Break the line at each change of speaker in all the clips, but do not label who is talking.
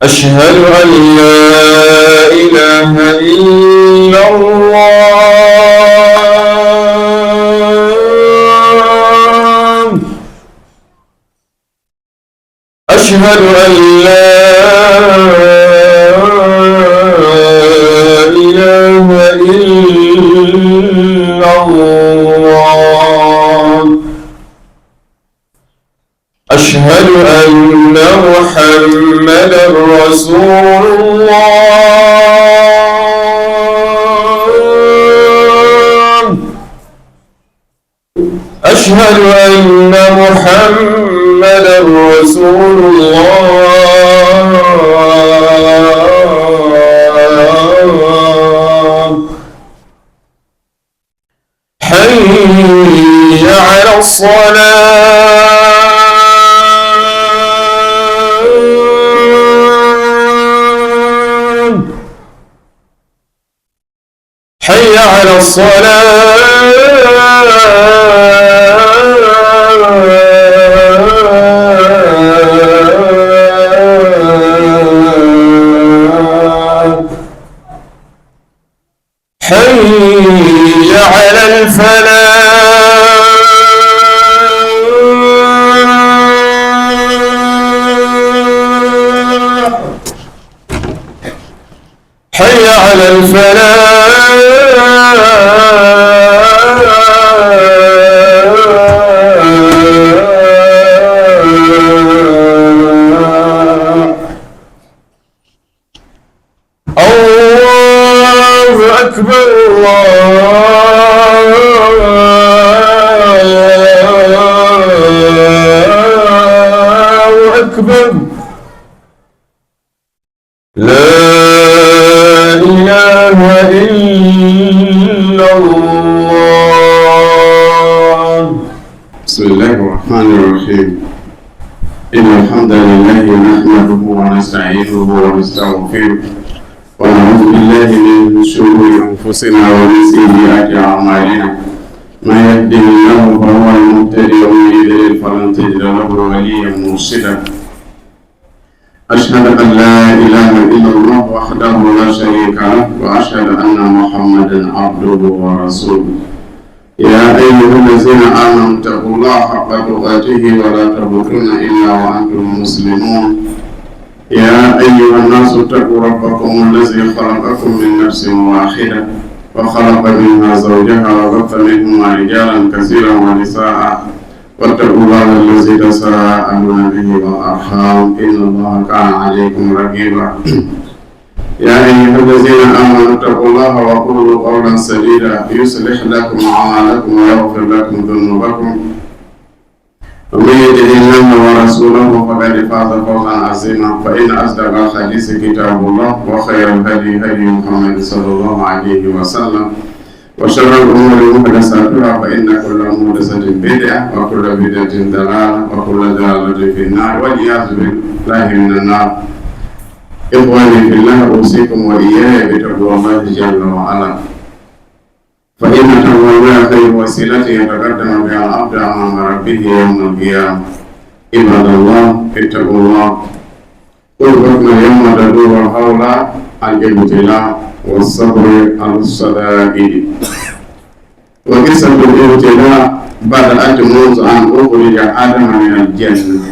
أشهد أن لا إله إلا الله. أشهد أن لا إله إلا الله. أشهد أن محمدا رسول الله. أشهد أن محمدا رسول الله. حي على الصلاة. حي على الصلاة. حي على الفلاح. حي على الفلاح. الله أكبر. الله أكبر. لا إله إلا الله.
بسم الله الرحمن الرحيم. إن الحمد لله نحمده ونستعينه ونستغفره ونعوذ بالله من شرور أنفسنا ومن سيئات أعمالنا. من يهده الله فهو المهتدي ومن يضلل فلن تجد له وليا مرشدا. أشهد أن لا إله إلا الله وحده لا شريك له وأشهد أن محمدا عبده ورسوله. يا أيها الذين آمنوا اتقوا الله حق تقاته ولا تموتن إلا وأنتم مسلمون. يا أيها الناس اتقوا ربكم الذي خلقكم من نفس واحدة وخلق منها زوجها وبث منهما رجالا كثيرا ونساء واتقوا الله الذي تساءلون به والأرحام إن الله كان عليكم رقيبا. يا أيها الذين آمنوا اتقوا الله وقولوا قولا سديدا يصلح لكم أعمالكم ويغفر لكم ذنوبكم ومن يطع الله ورسوله فقد فاز فوزا عظيما. فإن أصدق الحديث كتاب الله وخير الهدي هدي محمد صلى الله عليه وسلم وشر الأمور محدثاتها فإن كل محدثة بدعة وكل بدعة ضلالة وكل ضلالة في النار والعياذ بالله من النار. إخواني في الله أوصيكم وإياي بتقوى الله جل وعلا. فإن تقوى الله خير وسيلة يتقدم بها العبد أمام ربه يوم القيامة. عباد الله اتقوا الله. قربتنا يوم تدور حول الابتلاء والصبر على الشدائد. وقصة الابتلاء بدأت منذ أن أخرج آدم من الجنة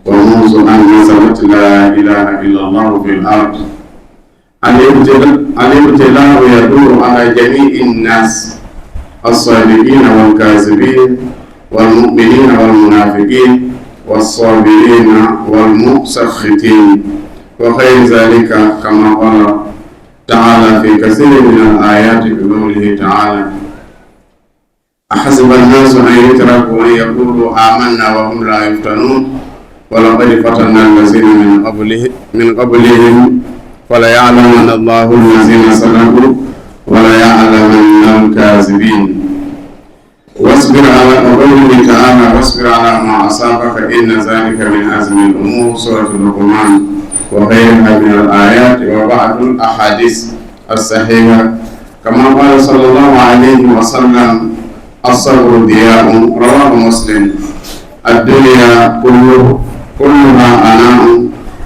ومنذ أن نزلت لا إله إلا الله في الأرض. الابتلاء يدور على جميع الناس الصادقين والكاذبين والمؤمنين والمنافقين والصابرين والمسخطين وغير ذلك كما قال تعالى في كثير من الآيات بقوله تعالى: أحسب الناس أن يتركوا أن يقولوا آمنا وهم لا يفتنون ولقد فتنا الذين من قبلهم فليعلمن الله الذين صدقوا وليعلمن الكاذبين. واصبر على قوله تعالى: واصبر على ما أصابك إن ذلك من عزم الأمور. سورة لقمان وغيرها من الآيات وبعض الأحاديث الصحيحة كما قال صلى الله عليه وسلم: الصبر ضياء. رواه مسلم. الدنيا كلها أناء،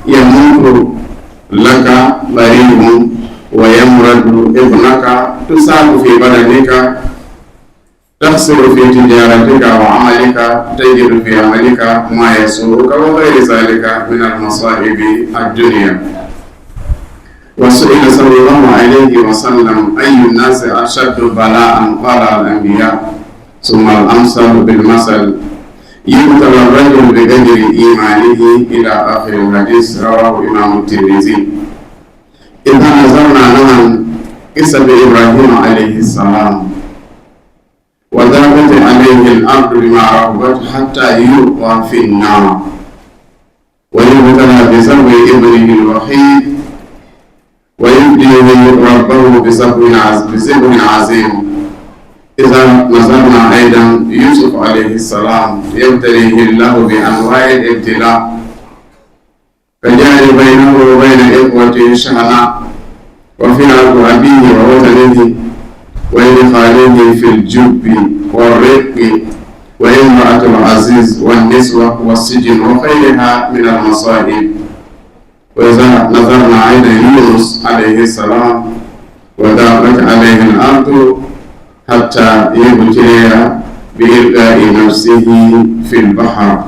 يموت لك غريب ويمرض ابنك، تساق في بدنك، تخسر في تجارتك وعملك، تجد في عملك ما يسوءك وغير ذلك من المصائب الدنيا. وسئل صلى الله عليه وسلم: أي الناس أشد بلاء؟ قال: الأنبياء، ثم الأمثل بالمثل، يبتلى الرجل بقدر إيمانه إلى آخر الحديث. رواه إمام الترمذي. إذا نظرنا نحن قصة إبراهيم عليه السلام، وضاقت عليه الأرض بما رحبت حتى يلقى في النار، ويبتلى بسبب ابنه الوحيد، ويبديه ربه بسبب عظيم. إذا نظرنا أيضا يوسف عليه السلام، يبتليه الله بأنواع الابتلاء، فجعل بينه وبين إخوته شحناء، وفراق أبيه ووطنه، وإدخاله في الجب والرق، وامرأة العزيز والنسوة والسجن وغيرها من المصائب. وإذا نظرنا أيضا يونس عليه السلام، وضاقت عليه الأرض حتى يبتلي بإلقاء نفسه في البحر،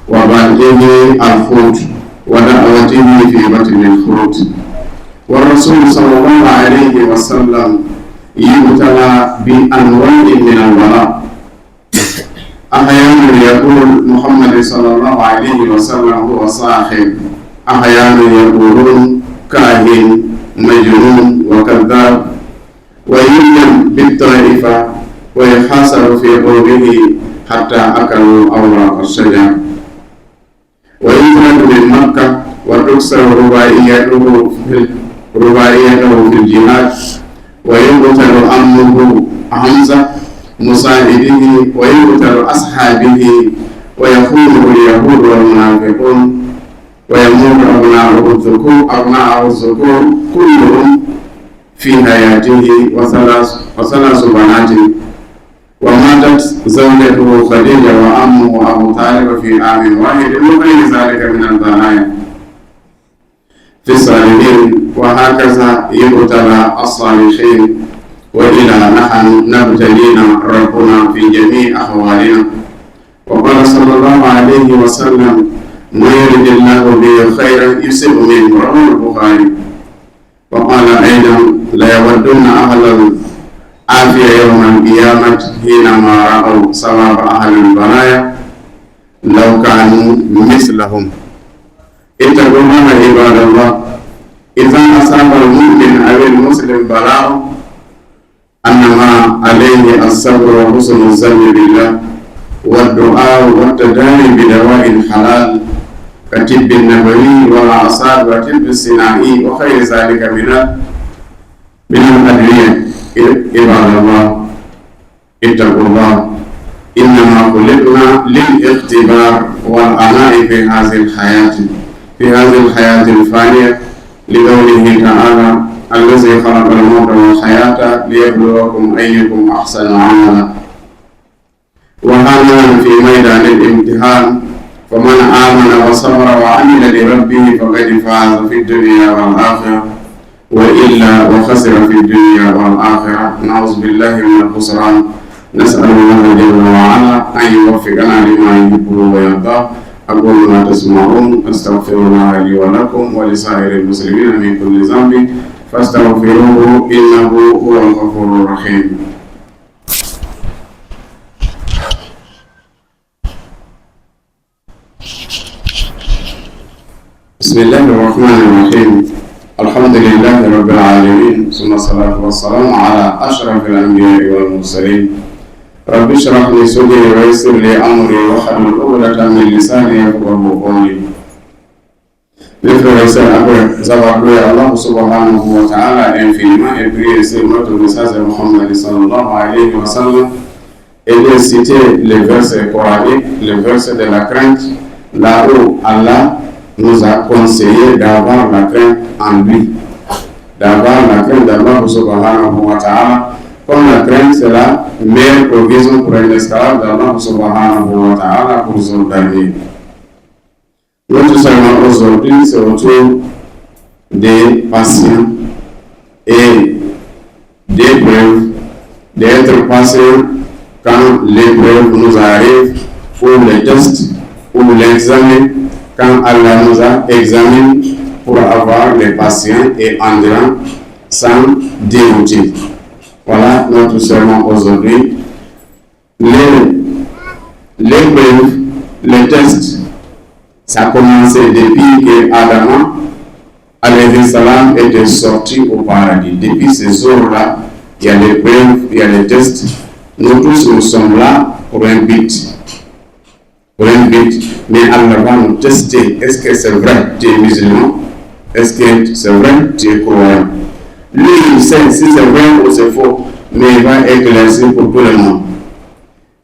وبلغه الحوت، ودعوته في بطن الحوت. والرسول صلى الله عليه وسلم يبتلى بأنواع من البلاء. أحيانا يقول محمد صلى الله عليه وسلم هو ساحر، أحيانا يقولون كاهن، مجنون، وكذاب، ويلم بالطائفة، ويحاصر في قومه حتى أكلوا أوراق الشجر، ويخرج من مكة، وتكسر رباعيته في الجهاد، ويقتل أمه حمزة مساعده، ويقتل أصحابه، ويخونه اليهود والمنافقون، ويموت أبناءه الذكور كلهم في حياته، وثلاث بنات. وماتت زوجته خديجة وأمه أبو طالب في عام واحد، وغير ذلك من البلايا في الصالحين. وهكذا يبتلى الصالحين، وإلى نحن نبتلينا ربنا في جميع أحوالنا. وقال صلى الله عليه وسلم: ما يرد الله به خيرا يصب منه. رواه البخاري. وقال أيضا: ليودن أهل العافية يوم القيامة حينما رأوا ثواب أهل البلايا لو كانوا مثلهم. اتقوا الله عباد الله. إذا أصاب المؤمن أو المسلم بلاء، أنما عليه الصبر وحسن الظن بالله، والدعاء والتداوي بدواء حلال كطب النبوي والأعصاب وطب الصناعي وغير ذلك من الأدوية. عباد الله، اتقوا الله. إنما خلقنا للاختبار والعناء في هذه الحياة الفانية، لقوله تعالى: الذي خلق الموت والحياة ليبلوكم أيكم أحسن عملا. وهذا في ميدان الامتحان، فمن آمن وصبر وعمل لربه فقد فاز في الدنيا والآخرة، وإلا وخسر في الدنيا والآخرة. نعوذ بالله من الخسران. نسأل الله جل وعلا أن يوفقنا لما يحبه ويرضاه. أقول ما تسمعون، أستغفر الله لي ولكم ولسائر المسلمين من كل ذنب فاستغفروه إنه هو الغفور الرحيم. بسم الله الرحمن الرحيم. الحمد لله رب العالمين، ثم الصلاة والسلام على أشرف الأنبياء والمرسلين. رب اشرح لي صدري ويسر لي أمري واحلل عقدة من لساني يفقهوا قولي. Allah subhanahu wa ta'ala infiniment et prier sur notre message de Muhammad sallallahu alayhi wa sallam et de citer les versets coraniques, les versets de la crainte, là où Allah nous a conseillé d'avoir la crainte en lui. d'avoir la crainte d'Allah subhanahu wa ta'ala, comme la crainte c'est la meilleure provision pour un esclave d'Allah subhanahu wa ta'ala pour son dernier. Notre sermon aujourd'hui, c'est autour des patients et des preuves, d'être patient quand l'épreuve nous arrive, ou le test, ou l'examen, quand Allah nous a examiné pour avoir les patients et endurants sans dérouter. Voilà notre sermon aujourd'hui. L'épreuve, les tests, ça a commencé depuis que Adam alayhi salam était sorti au paradis. Depuis ces jours-là, il y a l'épreuve, il y a les tests. Nous tous, nous sommes là pour un but. Mais Allah va nous tester. Est-ce que c'est vrai que tu es musulman? Est-ce que c'est vrai que tu es croyant? Lui, il sait si c'est vrai ou c'est faux, mais il va éclaircir pour tout le monde.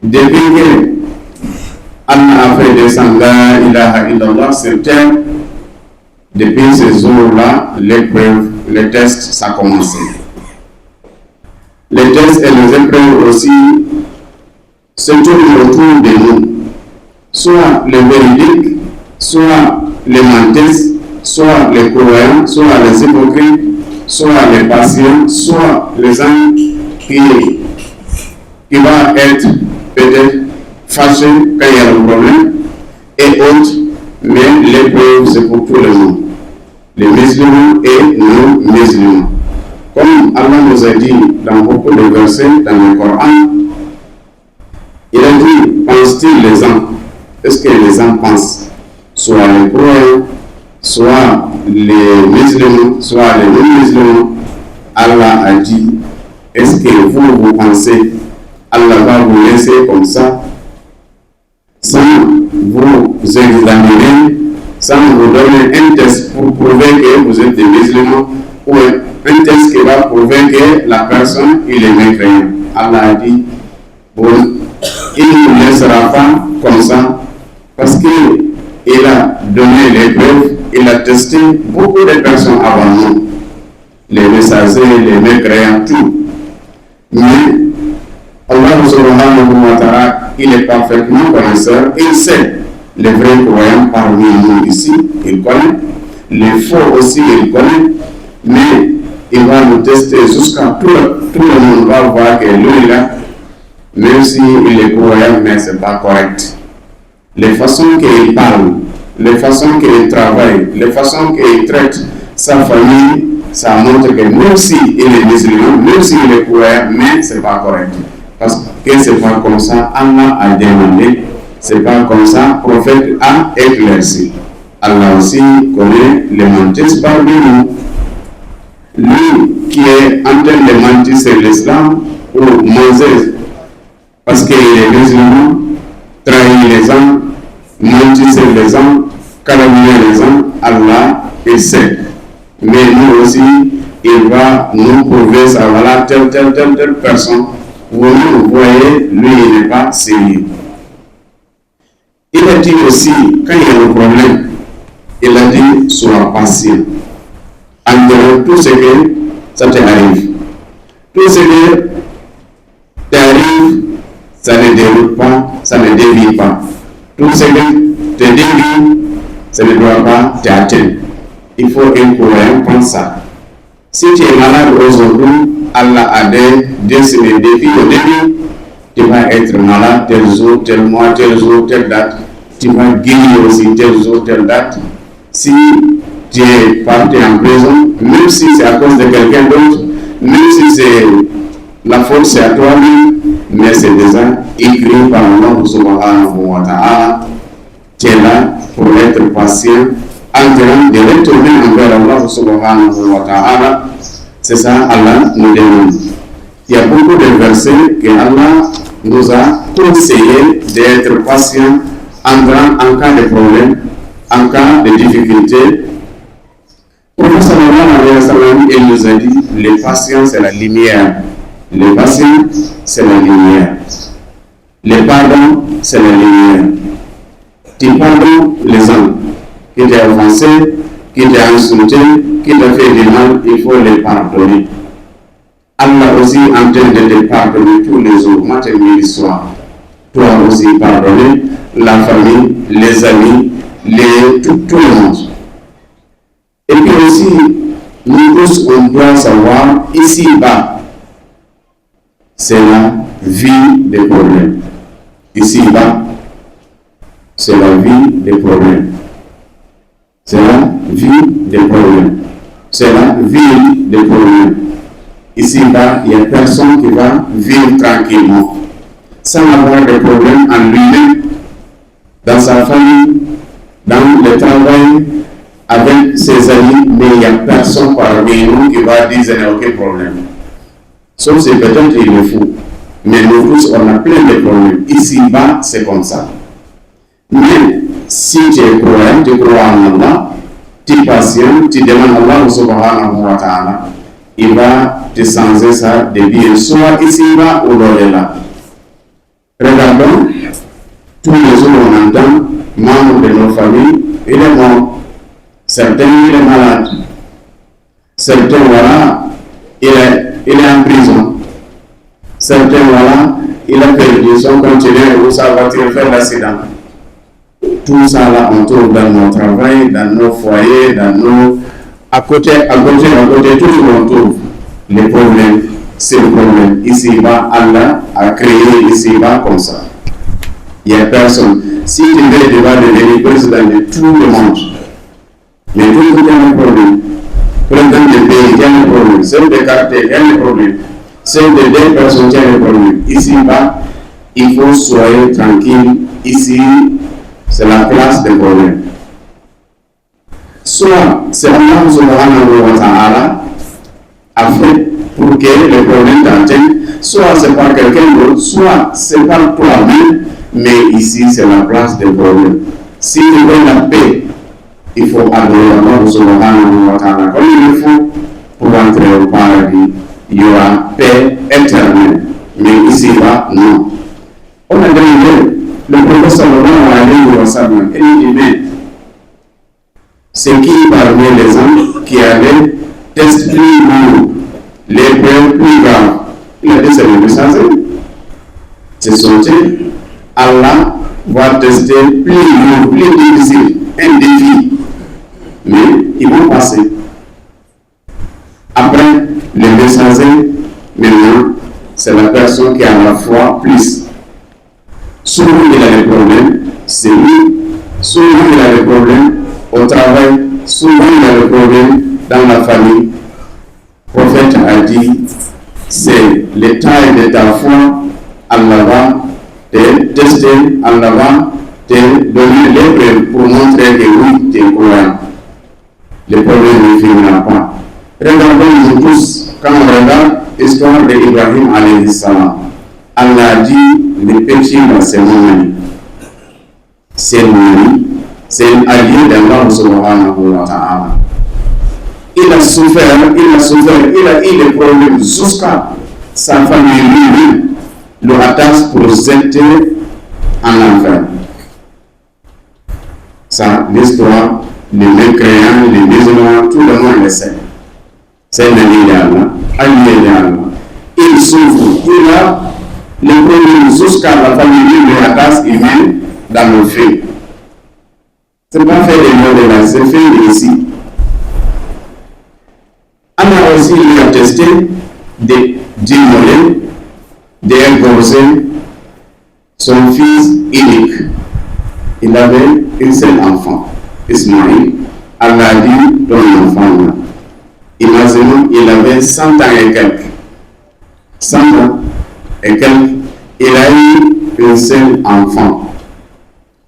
Depuis que Allah a fait descendre la ilaha illallah sur terre, depuis ces jours-là, l'épreuve, les tests, ça a commencé. Les tests et les épreuves aussi se tournent autour de nous. Soit les véridiques, soit les menteurs, soit les croyants, soit les hypocrites, soit les patients, soit les gens qui vont être peut-être fâchés quand il y a un problème, et autres, mais l'épreuve c'est pour tout le monde, les musulmans et non musulmans. Comme Allah nous a dit dans beaucoup de versets dans le Coran, il a dit, pensent-ils les gens? Est-ce que les gens pensent? Soit les croyants, soit les musulmans, soit les non-musulmans. Allah a dit, est-ce que vous pensez Allah va vous laisser comme ça, sans vous examiner, sans vous donner un test pour prouver que vous êtes des musulmans, ou un test qui va prouver que la personne il est mécréant? Allah a dit, il ne vous laissera pas comme ça, parce qu'il a donné les preuves, il a testé beaucoup de personnes avant nous, les messagers, les mécréants, tout. Mais Allah subhanahu wa ta'ala, il est parfaitement connaisseur, il sait les vrais croyants parmi nous ici, il connaît, les faux aussi il connaît, mais il va nous tester jusqu'à tout le monde va voir que lui là, même s'il est croyant, mais c'est pas correct. Les façons qu'il parle, les façons qu'il travaille, les façons qu'il traite sa famille, ça montre que même s'il est musulman, même s'il est croyant, mais c'est pas correct. Parce que c'est pas comme ça, Allah a demandé, c'est pas comme ça, le prophète a éclairci. Allah aussi connaît les menteurs parmi nous. Lui qui est en train de mentir sur l'islam, ou Moses, parce qu'il est musulman, trahir les gens, mentir sur les gens, calomnier les gens, Allah, il sait. Mais nous aussi, il va nous prouver ça, voilà, telle personne. Vous voyez, lui, il n'est pas sérieux. Il a dit aussi, quand il y a un problème, il a dit, sois patient. En dehors, tout ce que ça t'arrive, tout ce que t'arrive, ça ne déroule pas, ça ne dévie pas. Tout ce que te dévie, ça ne doit pas t'atteindre. Il faut un croyant pense ça. Si tu es malade aujourd'hui, Allah a dessiné des défis au début, tu vas être malade tel jour, tel mois, tel jour, telle date. Tu vas guérir aussi tel jour, telle date. Si tu es parti en prison, même si c'est à cause de quelqu'un d'autre, même si c'est la faute c'est à toi-même, mais c'est déjà écrit par Allah subhanahu wa ta'ala. Tu es là pour être patient, en train de retourner envers Allah subhanahu wa ta'ala. C'est ça Allah nous demande. Il y a beaucoup de versets que Allah nous a conseillé d'être patient en cas de problème, en cas de difficulté. Le prophète sallallahu alayhi wa sallam, il nous a dit, les patients c'est la lumière. Les patients c'est la lumière. Les pardons c'est la lumière. Tu pardonnes les gens qui t'ont offensé, qui t'ont insulté, qui te fait du mal, il faut les pardonner. Allah aussi en train de te pardonner tous les jours, matin, midi, soir. Toi aussi pardonner la famille, les amis, tout le monde. Et puis aussi, nous tous, on doit savoir, ici-bas, c'est la vie des problèmes. Ici-bas, c'est la vie des problèmes. C'est la vie des problèmes. C'est la vie des problèmes. Ici-bas, il n'y a personne qui va vivre tranquillement, sans avoir des problèmes en lui-même, dans sa famille, dans le travail, avec ses amis, mais il n'y a personne parmi nous qui va dire qu'il n'y a aucun problème. Sauf si peut-être il le faut. Mais nous tous, on a plein de problèmes. Ici-bas, c'est comme ça. Mais si tu es croyant, tu crois en Allah, tu es patient, tu demandes à Allah subhanahu wa ta'ala, il va te changer ça de bien, soit ici-bas ou là. Regardons, tous les jours on entend, membres de nos familles, il est mort. Certains, il est malade. Certains, voilà, il est en prison. Certains, voilà, il a perdu son conteneur ou sa voiture fait l'accident. Tout ça, là, on trouve dans nos travail, dans nos foyers, dans nos... À côté, tout le monde trouve les problèmes. C'est le problème. Ici-bas, Allah a créé ici-bas comme ça. Il n'y a personne. Si tu veux, tu vas devenir président de tout le monde. Mais tout le monde a un problème. Président de pays, il y a un problème. Celle de quartier, il y a un problème. Celle de deux personnes, il y a un problème. Ici-bas, il faut soyez tranquille. Ici, c'est la place des problèmes. Soit c'est Allah subhanahu wa ta'ala a fait pour que le problème t'atteigne, soit c'est par quelqu'un d'autre, soit c'est par toi-même, mais ici c'est la place des problèmes. Si tu veux la paix, il faut adorer Allah subhanahu wa ta'ala comme il faut pour entrer au paradis. Il y aura paix éternelle. Mais ici-bas, non. On a demandé, le prophète sallallahu alayhi wa sallam, il dit, mais c'est qui parmi les hommes qui avaient test plus lourd, les preuves plus graves? Il a dit, c'est le messager. C'est sorti. Allah va tester plus lourd, plus difficile, un défi. Mais ils vont passer. Après, le messager, maintenant, c'est la personne qui a la foi plus. Souvent il a des problèmes, c'est lui. Souvent il a des problèmes au travail. Souvent il a des problèmes dans la famille. Le prophète a dit, c'est le taille de ta foi, Allah va te tester, Allah va te donner l'épreuve pour montrer que oui, tu es croyant. Le problème ne finira pas. Regardons nous tous, quand on regarde l'histoire d'Ibrahim alayhi salam, Allah a dit, le péché, c'est mon ami. C'est mon ami. C'est un allié d'Allah subhanahu wa ta'ala. Il a souffert, il a eu des problèmes jusqu'à sa famille lui-même le attache pour jeter en enfer. Ça, l'histoire, les mécréants, les musulmans, tout le monde le sait. C'est un allié d'Allah, allié d'Allah. Il souffre, il a les problèmes jusqu'à la famille lui attache humaine dans le feu. C'est pas fait des mots de là, c'est fait ici. Allah aussi lui a testé d'immoler, d'égorger son fils unique. Il avait un seul enfant, Ismaïl. Allah a dit, ton enfant là. Imaginons, il avait 100 ans et quelques. 100 ans et quelques. Il a eu un seul enfant.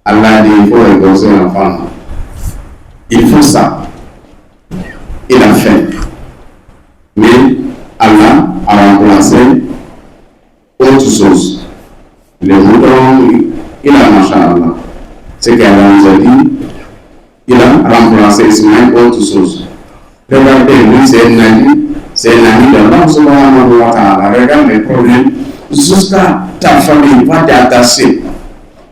Allah a dit, il faut égorger l'enfant. Il faut ça. Il a fait. Mais Allah a remplacé autre chose. Les moutons, il a marché à Allah. Ce qu'Allah nous a dit, il a remplacé Ismaël autre chose. Regardez, lui, c'est un ami d'Allah subhanahu wa ta'ala. Regarde les problèmes. Jusqu'à ta famille va t'attacher.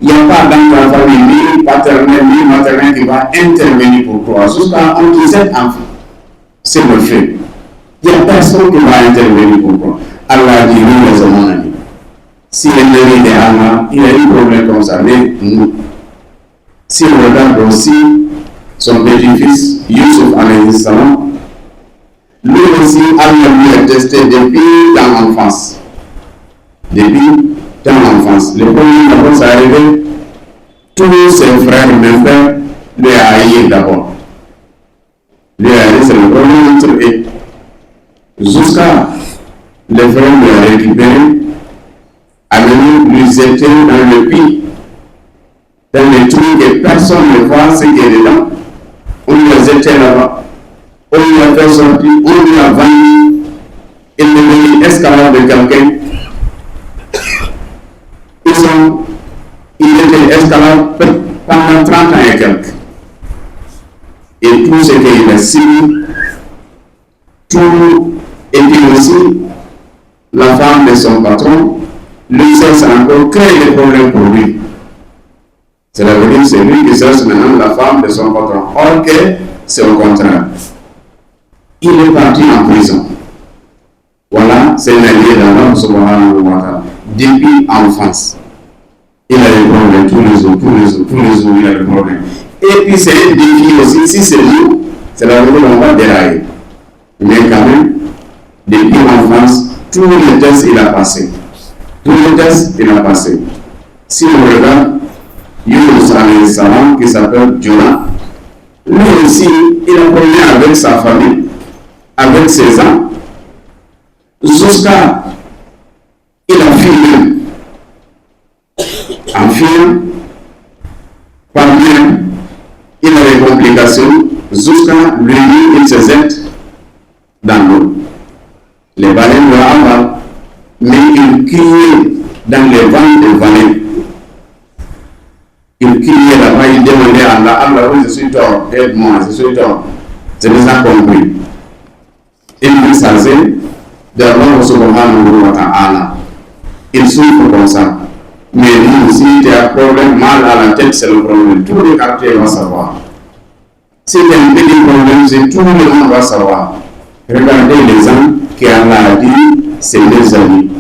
Il n'y a pas dans ta famille ni paternel ni maternel qui va intervenir pour toi. Jusqu'à un deuxième enfant. c'est le fait. Il n'y a personne qui va intervenir pour moi. Allah dit oui, les mon ami. Si l'ennemi est Allah, il a un problème comme ça, mais nous. Si on regarde aussi son petit-fils, Yusuf alayhi salam, lui aussi, Allah lui a testé depuis dans l'enfance. Depuis dans l'enfance. Le premier d'abord, ça arrivé, tous ses frères, même frères, lui a haï d'abord. Lui a haï, c'est le premier entre eux. Jusqu'à les frères lui a récupéré, amené, lui jeter dans le puits, dans les trous que personne ne voit ce qui est dedans. On lui a jeté là-bas. On lui a fait sortir, on lui a vendu. Il est devenu esclave de quelqu'un. Il était esclave pendant 30 ans et quelques. Et tout ce qu'il a subi, tout était aussi la femme de son patron, lui cherche encore créer des problèmes pour lui. Cela veut dire que c'est lui qui cherche maintenant la femme de son patron. Or que c'est au contraire. Il est parti en prison. Voilà, c'est l'allié d'Allah subhanahu wa ta'ala. Depuis enfance. Il a des problèmes tous les jours, il a des problèmes. Et puis c'est un défi aussi, si c'est nous, c'est la veut qu'on va dérailler. Mais quand même, depuis l'enfance, tous les tests il a passé. Tous les tests il a passé. Si on regarde Yunus alayhi salam qui s'appelle Jonah, lui aussi, il a problème avec sa famille, avec ses ans, jusqu'à il a fini. En film, par même, il a des complications jusqu'à lui, il se jette dans l'eau. Les baleines le avalent, mais il criait dans les vents des baleines. Il criait là-bas, il demandait à Allah, Allah, oui, je suis tort, aide-moi, je suis tort. Je les ai compris. Il messageait d'Allah subhanahu wa ta'ala. Il souffre comme ça. Mais nous, si tu as un problème mal à la tête, c'est le problème. Tous les quartiers vont savoir. Si tu as un petit problème, c'est tout le monde va savoir. Regardez les gens qui Allah a dit, c'est des amis.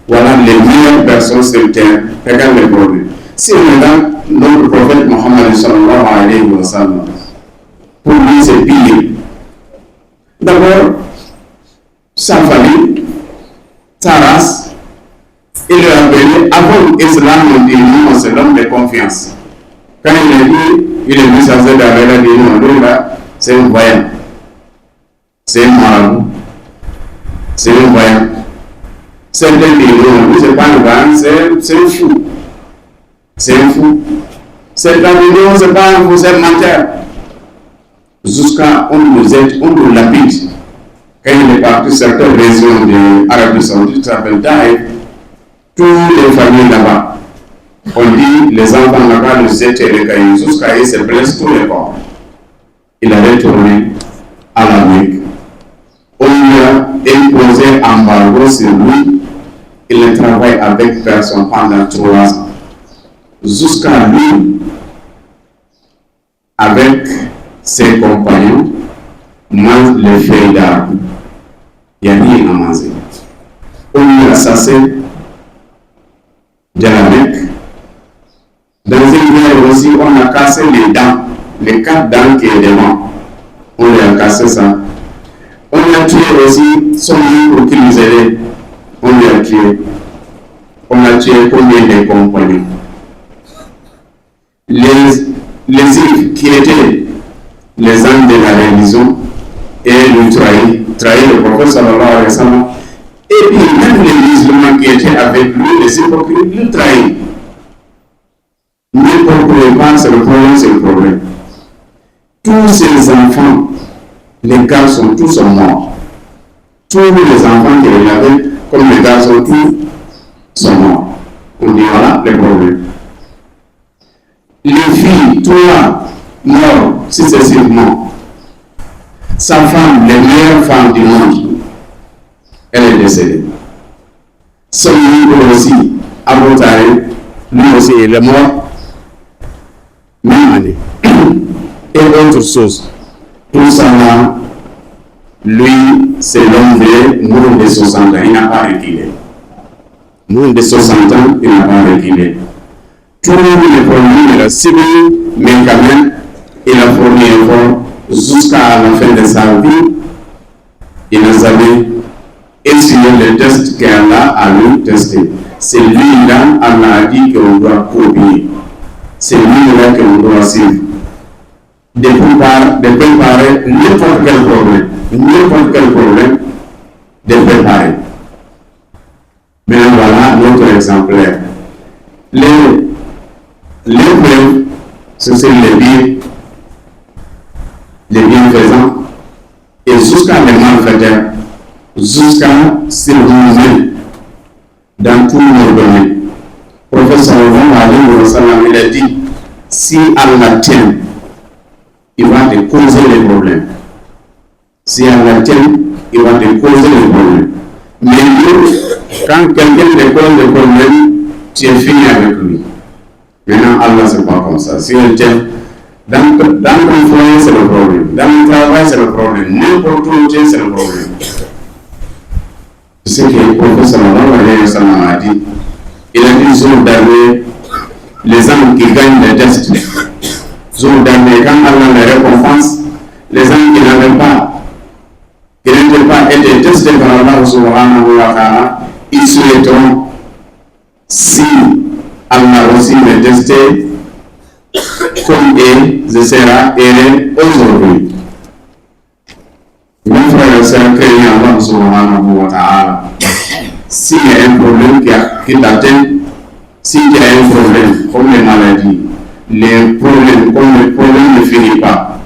Voilà les meilleures personnes sur terre. Regarde les problèmes. Si on regarde notre prophète Mohammed sallallahu alayhi wa sallam, pour lui c'est pire. D'abord, sa famille, sa race, il lui a appelé, avant l'islam, on dit non, c'est l'homme de confiance. Quand il est dit, il est venu changer d'arrêt, il a dit non, lui là, c'est un voyant. C'est un marabout. C'est un voyant. C'est un démon, lui, c'est pas un voyant, c'est un fou. C'est un fou. C'est un démon, c'est pas un fou, c'est un menteur. Jusqu'à on nous aide, on nous lapide. Quand il est parti, certaines régions de l'Arabie Saoudite s'appellent Taïf. Toutes les familles là-bas, on dit les enfants là-bas le jetaient les cailloux jusqu'à il se blesse tous les corps. Il a retourné à la Mecque. On lui a imposé un embargo sur lui. Il ne travaille avec personne pendant 3 ans. Jusqu'à lui, avec ses compagnons, mange les feuilles d'arbre. Il n'y a rien à manger. On lui a chassé de la Mecque. Dans une guerre aussi, on a cassé les dents, les 4 dents qui est devant. On lui a cassé ça. On a tué aussi son livre pour qu'il nous aide. On lui a tué. On a tué combien de compagnons? Les Juifs qui étaient les âmes de la religion et nous trahit le prophète sallallahu alayhi wa sallam. Et puis même les musulmans qui étaient avec lui, les hypocrites, le trahissent. Ne comprenez pas, c'est le problème. Tous ces enfants, les garçons, tous sont morts. Tous les enfants qu'il avait, comme les garçons, tous sont morts. On dit voilà le problème. Les filles, toi, morts successivement. Sa femme, les meilleures femmes du monde, elle est décédée. Son livre aussi, Abu Talib, lui aussi, il est mort. Même année. Et autre chose. Tout ça là, Lui, c'est l'homme de moins de 60 ans, il n'a pas reculé. Moins de 60 ans, il n'a pas reculé. Tous les problèmes, il a subi, mais quand même, il a fourni un effort jusqu'à la fin de sa vie. Il nous avait essuyé le test qu'Allah a lui testé. C'est lui-là, Allah a dit qu'on doit copier. C'est lui-là qu'on doit suivre. De préparer n'importe quel problème, de préparer. Maintenant voilà notre exemplaire. Les preuves, ce sont les bienfaisants, et jusqu'à les malfaiteurs, jusqu'à s'éliminer dans tous nos domaines. Le prophète sallallahu alayhi wa sallam, il a dit, si Allah tient, il va te causer les problèmes. Si Allah tient, il va te causer les problèmes. Mais quand quelqu'un te cause des problèmes, tu es fini avec lui. Maintenant, Allah, c'est pas comme ça. Si il tient, dans ton foyer, c'est le problème. Dans le travail, c'est le problème. N'importe où tu es, c'est le problème. C'est ce que le prophète sallallahu alayhi wa sallam a dit. Il a dit, jour dernier, les hommes qui gagnent les tests, jour dernier, quand Allah les récompense, les hommes qui n'étaient pas été testés par Allah subhanahu wa ta'ala, ils souhaiteront, si Allah aussi les testait, comme il sera aidé aujourd'hui. Mes frères et sœurs, craignez Allah subhanahu wa ta'ala. S'il y a un problème qui t'atteint, s'il y a un problème, comme les maladies, les problèmes, comme le problème ne finit pas,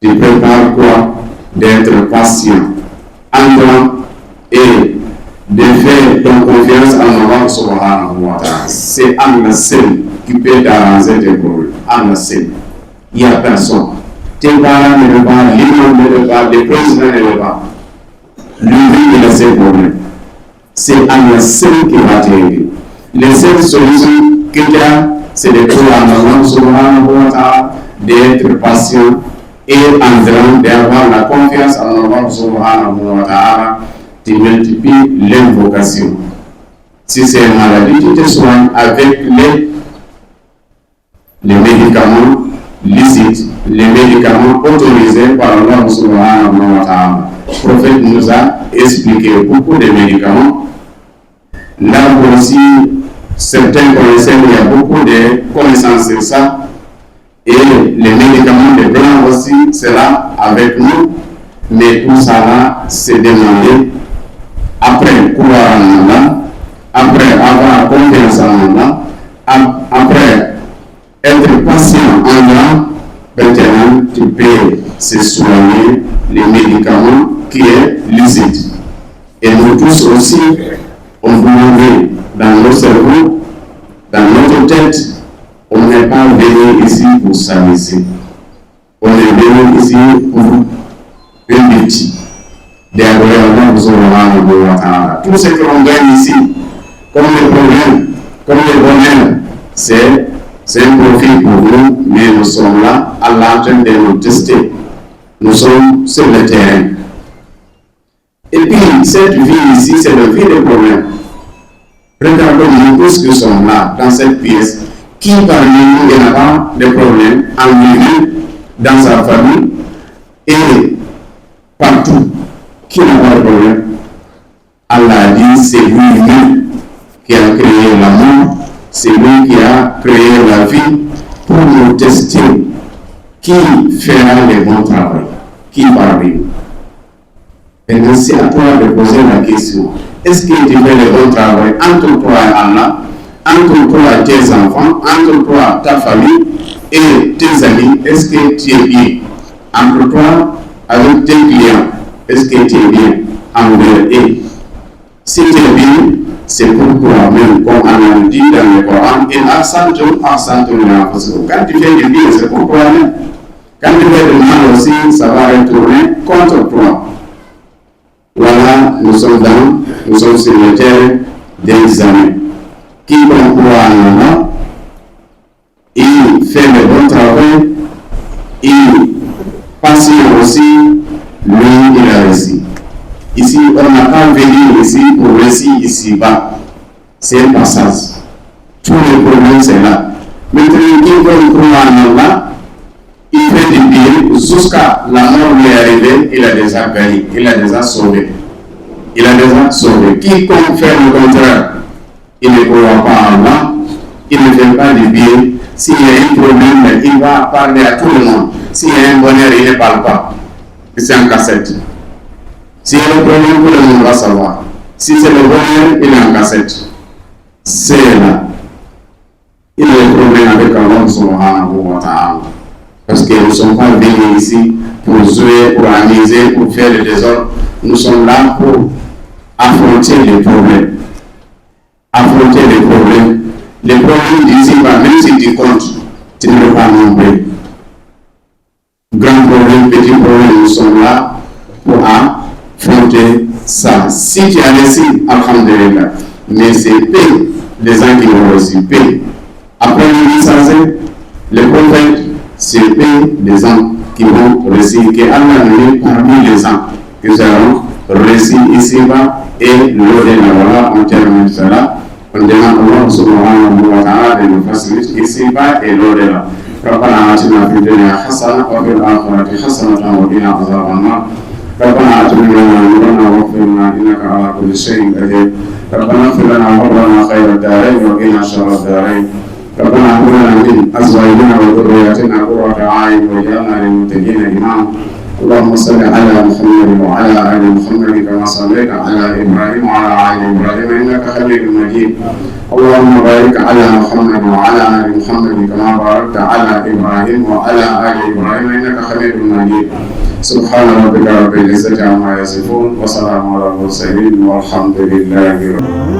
tu prépares quoi? D'être patient, endurant et de faire ton confiance en Allah subhanahu wa ta'ala. C'est Allah seul qui peut t'arranger tes problèmes. Allah seul. Il n'y a personne. Tes parents ne veulent pas, l'imam ne veut pas, le président ne veut pas. Lui, il a ses problèmes. C'est Allah seul qui va t'aider. Les seules solutions qu'il y a, c'est de trouver en Allah subhanahu wa ta'ala, d'être patient et endurant, d'avoir la confiance en Allah subhanahu wa ta'ala. Tu multiplies l'invocation. Si c'est une maladie, tu te soignes avec les médicaments licites, les médicaments autorisés par Allah subhanahu wa ta'ala. Le prophète nous a expliqué beaucoup de médicaments. Là aussi, certains connaissent, il y a beaucoup de connaissances sur ça. Et les médicaments de blanc aussi, c'est là avec nous. Mais tout ça là, c'est demandé après croire en Allah, après avoir confiance en Allah, après être patient en Allah, maintenant tu peux se soigner les médicaments qui est licite. Et nous tous aussi, on veut dans nos cerveaux, dans notre tête, on n'est pas venu ici pour s'amuser. On est venu ici pour une but. D'adorer Allah subhanahu wa ta'ala. Tout ce que l'on gagne ici, comme les problèmes, comme les bonheurs, c'est un profit pour nous, mais nous sommes là, Allah est en train de nous tester. Nous sommes sur le terrain. Et puis, cette vie ici, c'est la vie des problèmes. Regardons-nous tous qui sommes là, dans cette pièce. Qui parmi nous n'a pas de problèmes en lui-même, dans sa famille et partout? Qui n'a pas de problème? Allah a dit, c'est lui-même qui a créé l'amour, c'est lui qui a créé la vie pour nous tester. Qui fera le bon travail? Qui parmi nous? Et donc c'est à toi de poser la question. Est-ce que tu fais le bon travail entre toi et Allah, entre toi et tes enfants, entre toi, ta famille et tes amis? Est-ce que tu es bien? Entre toi avec tes clients, est-ce que tu es bien envers eux? Si tu es bien, c'est pour toi-même, comme on a dit dans le Coran, quand tu fais du bien, c'est pour toi-même. Quand tu fais du mal aussi, ça va retourner contre toi. Voilà, nous sommes sur le terrain d'examen. Quiconque croit en Allah, il fait le bon travail, il patient aussi, lui, il n'a pas venu ici pour récit ici-bas. C'est un passage. Tous les problèmes, c'est là. Maintenant, qui veut croire en Allah, il fait des bien jusqu'à la mort lui est arrivée, il a déjà gagné, il a déjà sauvé. Il a déjà sauvé. Quiconque fait le contraire, il ne croit pas en Allah, il ne fait pas de bien. S'il y a un problème, il va parler à tout le monde. S'il y a un bonheur, il ne parle pas. C'est en cassette. S'il y a un problème, tout le monde va savoir. Si c'est le bonheur, il est en cassette. C'est là. Il y a des problèmes avec Allah subhanahu wa ta'ala. Parce qu'ils ne sont pas venus ici pour jouer, pour amuser, pour faire le désordre. Nous sommes là pour affronter les problèmes. Affronter les problèmes. Les problèmes d'ici, même si tu comptes, tu ne peux pas nommer. Grand problème, petit problème, nous sommes là pour affronter ça. Si tu as réussi, alhamdulillah. Mais c'est paix, les gens qui ont reçu paix. Après le message, les prophètes, c'est paix des gens qui vont réussir, que Allah met parmi les gens qui seront réussis ici-bas et l'au-delà. On termine cela. On demande Allah subhanahu wa ta'ala de nous faciliter ici-bas et l'au-delà. ربنا آتنا في الدنيا حسنة وفي الآخرة حسنة وقنا عذاب النار ربنا أتمم لنا نورنا واغفر لنا إنك على كل شيء قدير ربنا اغفر لنا وهب خير الدارين وقنا شر الدارين ربنا هب لنا من أزواجنا وذرياتنا قرة أعين واجعلنا للمتقين إماما اللهم صل على محمد وعلى آل محمد كما صليت على إبراهيم وعلى آل إبراهيم إنك حميد مجيد اللهم بارك على محمد وعلى آل محمد كما باركت على إبراهيم وعلى آل إبراهيم إنك حميد مجيد سبحان ربك رب العزة عما يصفون وسلام على المرسلين والحمد لله رب العالمين.